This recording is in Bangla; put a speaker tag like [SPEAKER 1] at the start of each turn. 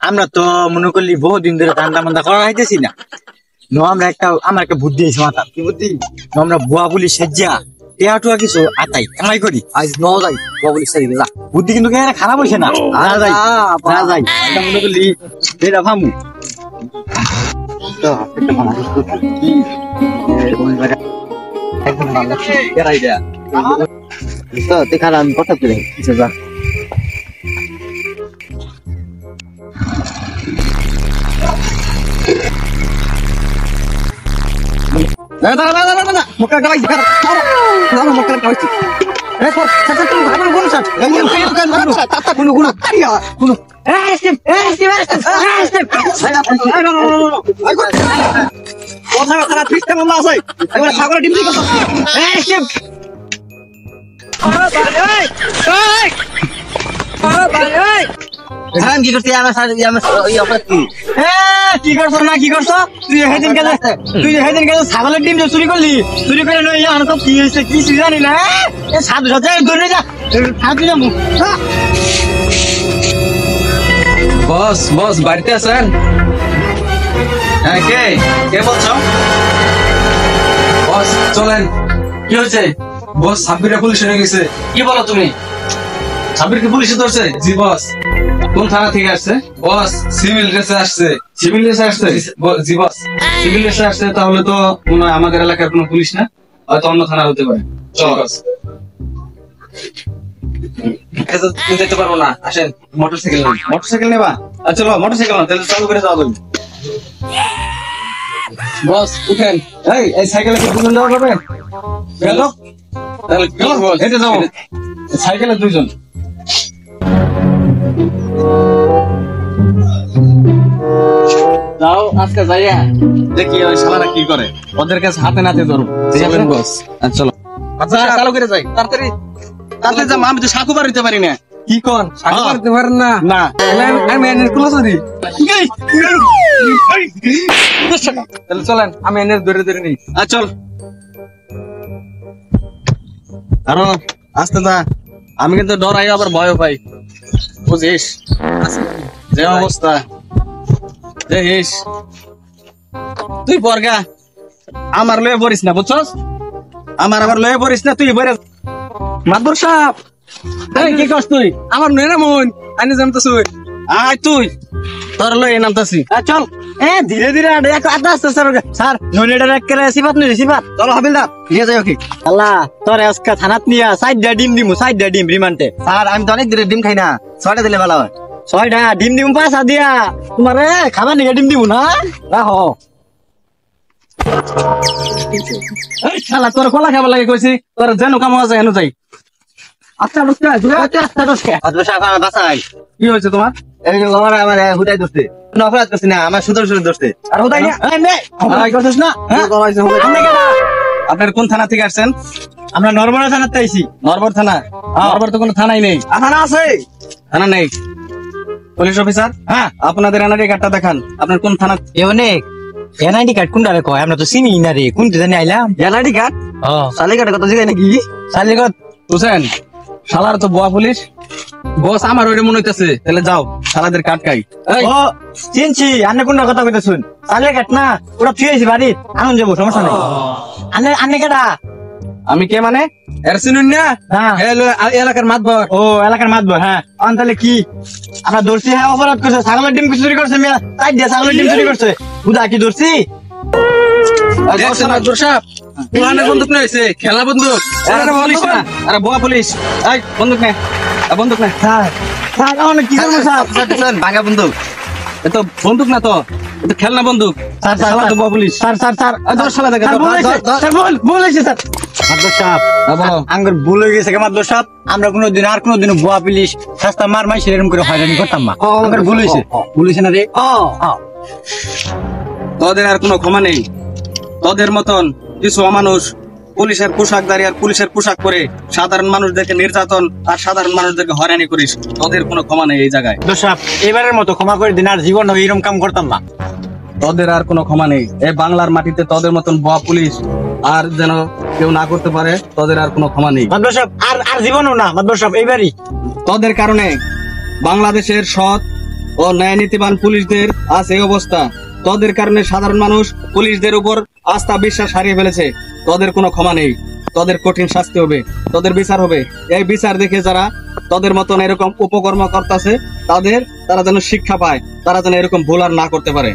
[SPEAKER 1] আমরা তো মনে করলি বহুদিন ধরে ঠান্ডা মান্দা করা হইতেছি না। আমরা আমার একটা বুদ্ধি আছে মাথা। কি বুদ্ধি? আমরা বুয়া বলি সেজ্জা টেয়াটুয়া কিছু আতাই কামাই করি। আজ ন যাই বুয়া বলি সেজ্জা যা। বুদ্ধি কিন্তু খারাপ হইছে না। না যাই না যাই এটা মনে করলি এটা ভামু তো একটা ভালো কি একদম ভালো এরাই দেয়া তো দেখার আমি কথা বলে কিছু যা মুখটা গাই দাও মুখটা গাই রেকর্ড সাথে তুমি ভালো গুণ স্যার গুণ গুণ গুণ স্টেপ কথা কথা ফিস্টা মামলা আছে এবারে ছাগলের ডিম দিকে স্টেপ কি করছিস কি করছো না কি করছো তুই সেদিন গেলে ছাগলের ডিম চুরি করলি চুরি করে নই তো কি হয়েছে কি জানি না সাধু সাথে ধরে যা
[SPEAKER 2] বস বস বাড়িতে আছেন? হ্যাঁ কে বলছো? বস চলেন। কি হয়েছে? বস সাব্বিরা পুলিশ হয়ে গেছে। কি বলো তুমি? সাব্বিরকে পুলিশে ধরছে? জি বস। কোন থানা থেকে আসছে? বস সিভিল ড্রেসে আসছে। সিভিল ড্রেসে আসছে? জি বস। সিভিল ড্রেসে আসছে তাহলে তো মনে হয় আমাদের এলাকার কোনো পুলিশ না, হয়তো অন্য থানা হতে পারে। চলো বস। যেতে পারবো না, আসেন। মোটরসাইকেল নেবা? চলো মোটরসাইকেল না, তাহলে চালু করে যাওয়া যাবে। বস উঠেন। এই সাইকেলে কি দুজন যাওয়া যাবে? গেল তাহলে হেঁটে যাবো। সাইকেলে দুইজন। যাও আজকে যাইয়া দেখি ওই শালারা কি করে, ওদের কাছে হাতে নাতে ধরো। চলেন বস। চলো চালু করে যাই, তাড়াতাড়ি তাড়াতাড়ি যা। আমি তো সাঁকু বাড়িতে পারি না। কি কোন সাঁকু বাড়িতে পারেন না? না আমি এনের কুলো ধরি। তাহলে চলেন আমি এনের ধরে নিই। চল আরো আস্তে যা। আমি কিন্তু ডরাই আবার ভয় পাই, বুঝিস? যে অবস্থা দেখিস তুই পরগা আমার লয়ে পড়িস না, বুঝছস? আমার আবার লয়ে পড়িস না তুই। মাদবর সাহেব কি করছ তুই? আমার নয় না মন আনি জানতাছ। আয় তুই তোর লয়ে নামতাছি। চল
[SPEAKER 1] ধীরে ধীরে আস্তে স্যার নইটা করে সিফাত নই সিফাত চলো হাবিলদার নিয়ে যাই। ওকে আল্লাহ তোর আজকে থানাত নিয়া 4টা ডিম দিমু, 4টা ডিম রিমান্ডে। স্যার আমি তো অনেক দিনের ডিম খাই না, 6টা দিলে ভালো হয়। 6টা ডিম দিমু 5 দিয়া তোমারে খাবার নিয়ে ডিম দিমু না রাখো।
[SPEAKER 2] এই শালা তোর কলা খাবার লাগে কইছি, তোর যেন কাম আছে হেন যাই। আচ্ছা
[SPEAKER 1] বাসাই
[SPEAKER 2] কি হয়েছে তোমার?
[SPEAKER 1] আমার হুদাই দোষে অপরাধ করছি না, আমার সুদর দোষে। আর হুদাই না
[SPEAKER 2] আপনার কোন থানা থেকে আসছেন?
[SPEAKER 1] আমরা নরবরা থানাতে আইছি।
[SPEAKER 2] নরবর থানা? নরবর তো কোনো থানাই নেই।
[SPEAKER 1] থানা আছে?
[SPEAKER 2] থানা নেই। পুলিশ অফিসার হ্যাঁ আপনাদের এনআইডি কার্ডটা দেখান। আপনার কোন থানা?
[SPEAKER 1] অনেক এনআইডি কার্ড কোনটা রে কয়? আমরা তো চিনি না রে, কোনটা জানি আইলাম।
[SPEAKER 2] NID card?
[SPEAKER 1] সালি কার্ড কথা জিগাই নাকি? সালি কার্ড বুঝছেন?
[SPEAKER 2] শালার তো বুয়া পুলিশ। বস আমার ওইটা মনে হইতেছে, তাহলে যাও শালাদের কাট খাই।
[SPEAKER 1] ও চিনছি, আন্নে কোনটা কথা কইতে শুন। সালি কার্ড না ওরা ফিরেছি বাড়ি আনন্দ যাবো, সমস্যা নেই। আন্নে কেডা?
[SPEAKER 2] আমি কে মানে? এর চিনুন না?
[SPEAKER 1] হ্যাঁ
[SPEAKER 2] এলাকার মাতবর।
[SPEAKER 1] ও এলাকার মাতবর। হ্যাঁ তাহলে কি আমরা ধরছি? হ্যাঁ অপরাধ করছে, ছাগলের ডিম চুরি করছে। মেয়া তাই দিয়ে ছাগলের ডিম চুরি করছে। বুঝা কি ধরছি?
[SPEAKER 2] বন্দুক নিয়েছে, খেলা বন্দুক। পুলিশ না, আরে বুয়া পুলিশ। বন্দুক নে, বন্দুক নে।
[SPEAKER 1] কি করবো স্যার?
[SPEAKER 2] ভাঙা বন্দুক। এতো বন্দুক না তো, এটা খেলনা বন্দুক।
[SPEAKER 1] স্যার তো বুয়া পুলিশ। আঙ্গুর ভুল হয়ে গেছে। মাদবর সাহেব আমরা কোনোদিন বুয়া পুলিশ রাস্তা মার মাই সেরকম করে হয়রানি করতাম না। ভুল হয়েছে না রে।
[SPEAKER 2] তোদের আর কোনো ক্ষমা নেই। তোদের মতন কিছু অমানুষ পুলিশের পোশাকধারী আর পুলিশের পোশাক পরে সাধারণ মানুষদেরকে নির্যাতন আর সাধারণ মানুষদেরকে হয়রানি করিস, তোদের কোনো ক্ষমা নেই এই জায়গায়।
[SPEAKER 1] এবারের মতো ক্ষমা করে দিন, আর জীবন এরকম কাম করতাম না।
[SPEAKER 2] তোদের আর কোনো ক্ষমা নেই। এই বাংলার মাটিতে তোদের মতন বুয়া পুলিশ আর যেন কেউ না করতে পারে, তোদের আর কোনো ক্ষমা নেই।
[SPEAKER 1] মাদবর সাহেব আর জীবনও না। মাদবর সাহেব এইবারই
[SPEAKER 2] তোদের কারণে বাংলাদেশের সৎ ও ন্যায় নীতিবান পুলিশদের আজ এই অবস্থা। তোদের কারণে সাধারণ মানুষ পুলিশদের উপর আস্থা বিশ্বাস হারিয়ে ফেলেছে। তোদের কোনো ক্ষমা নেই, তোদের কঠিন শাস্তি হবে, তোদের বিচার হবে। এই বিচার দেখে যারা তোদের মতন এরকম উপকর্ম করতেছে তারা যেন শিক্ষা পায়, তারা যেন এরকম ভুল আর না করতে পারে।